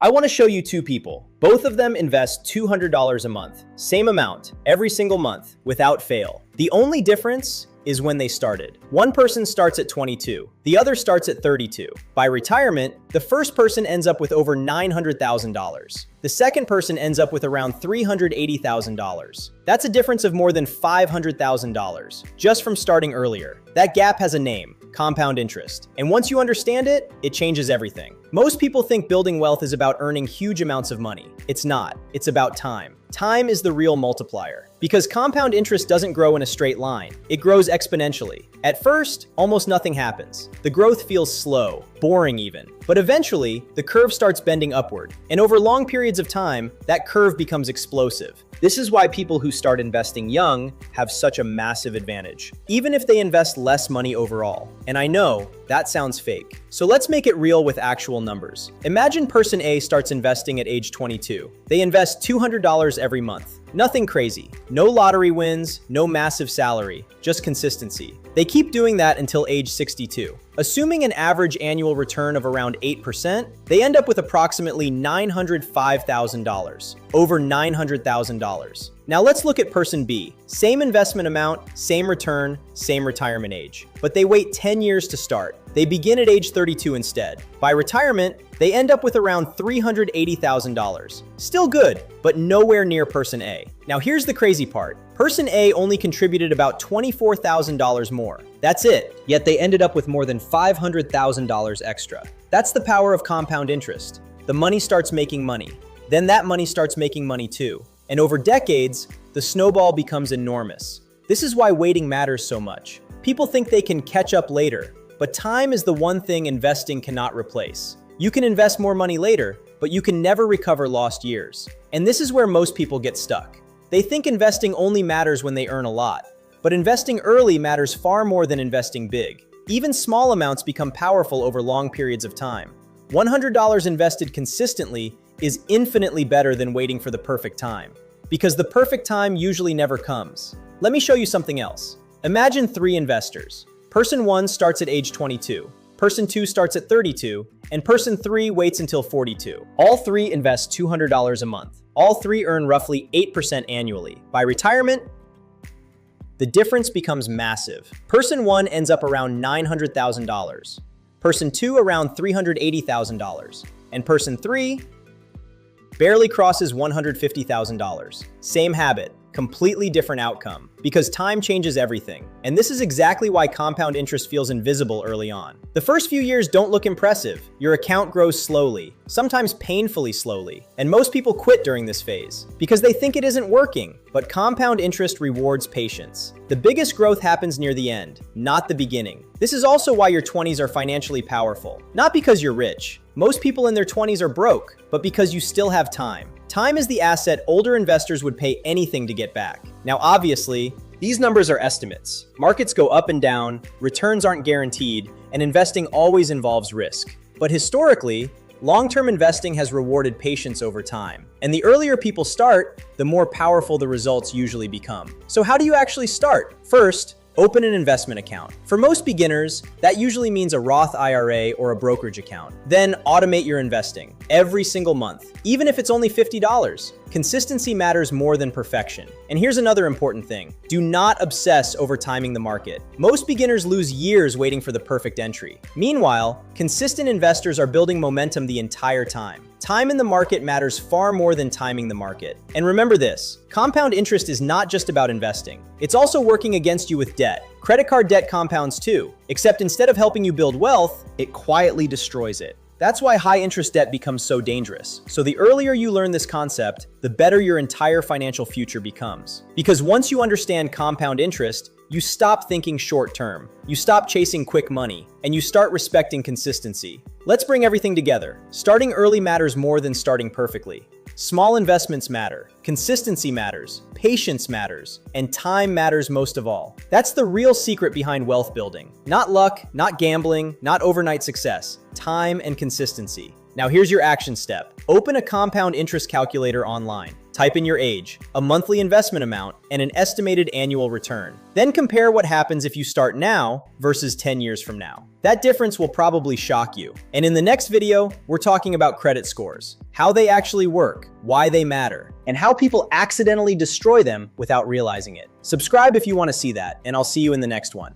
I want to show you two people. Both of them invest $200 a month. Same amount, every single month, without fail. The only difference is when they started. One person starts at 22, the other starts at 32. By retirement, the first person ends up with over $900,000. The second person ends up with around $380,000. That's a difference of more than $500,000, just from starting earlier. That gap has a name: compound interest. And once you understand it, it changes everything. Most people think building wealth is about earning huge amounts of money. It's not. It's about time. Time is the real multiplier. Because compound interest doesn't grow in a straight line. It grows exponentially. At first, almost nothing happens. The growth feels slow, boring even. But eventually, the curve starts bending upward. And over long periods of time, that curve becomes explosive. This is why people who start investing young have such a massive advantage, even if they invest less money overall. And I know, that sounds fake. So let's make it real with actual numbers. Imagine person A starts investing at age 22. They invest $200 every month. Nothing crazy. No lottery wins, no massive salary, just consistency. They keep doing that until age 62. Assuming an average annual return of around 8%, they end up with approximately $905,000, over $900,000. Now let's look at person B. Same investment amount, same return, same retirement age. But they wait 10 years to start. They begin at age 32 instead. By retirement, they end up with around $380,000. Still good, but nowhere near person A. Now here's the crazy part. Person A only contributed about $24,000 more. That's it. Yet they ended up with more than $500,000 extra. That's the power of compound interest. The money starts making money. Then that money starts making money too. And over decades, the snowball becomes enormous. This is why waiting matters so much. People think they can catch up later, but time is the one thing investing cannot replace. You can invest more money later, but you can never recover lost years. And this is where most people get stuck. They think investing only matters when they earn a lot, but investing early matters far more than investing big. Even small amounts become powerful over long periods of time. $100 invested consistently is infinitely better than waiting for the perfect time, because the perfect time usually never comes. Let me show you something else. Imagine three investors. Person 1 starts at age 22, person 2 starts at 32, and person 3 waits until 42. All three invest $200 a month. All three earn roughly 8% annually. By retirement, the difference becomes massive. Person 1 ends up around $900,000, person 2 around $380,000, and person 3 barely crosses $150,000. Same habit, completely different outcome, because time changes everything. And this is exactly why compound interest feels invisible early on. The first few years don't look impressive. Your account grows slowly, sometimes painfully slowly. And most people quit during this phase because they think it isn't working. But compound interest rewards patience. The biggest growth happens near the end, not the beginning. This is also why your 20s are financially powerful. Not because you're rich. Most people in their 20s are broke, but because you still have time. Time is the asset older investors would pay anything to get back. Now, obviously, these numbers are estimates. Markets go up and down, returns aren't guaranteed, and investing always involves risk. But historically, long-term investing has rewarded patience over time. And the earlier people start, the more powerful the results usually become. So how do you actually start? First, open an investment account. For most beginners, that usually means a Roth IRA or a brokerage account. Then automate your investing every single month, even if it's only $50. Consistency matters more than perfection. And here's another important thing. Do not obsess over timing the market. Most beginners lose years waiting for the perfect entry. Meanwhile, consistent investors are building momentum the entire time. Time in the market matters far more than timing the market. And remember this, compound interest is not just about investing. It's also working against you with debt. Credit card debt compounds too, except instead of helping you build wealth, it quietly destroys it. That's why high interest debt becomes so dangerous. So the earlier you learn this concept, the better your entire financial future becomes. Because once you understand compound interest, you stop thinking short term, you stop chasing quick money, and you start respecting consistency. Let's bring everything together. Starting early matters more than starting perfectly. Small investments matter, consistency matters, patience matters, and time matters most of all. That's the real secret behind wealth building. Not luck, not gambling, not overnight success. Time and consistency. Now here's your action step. Open a compound interest calculator online. Type in your age, a monthly investment amount, and an estimated annual return. Then compare what happens if you start now versus 10 years from now. That difference will probably shock you. And in the next video, we're talking about credit scores, how they actually work, why they matter, and how people accidentally destroy them without realizing it. Subscribe if you want to see that, and I'll see you in the next one.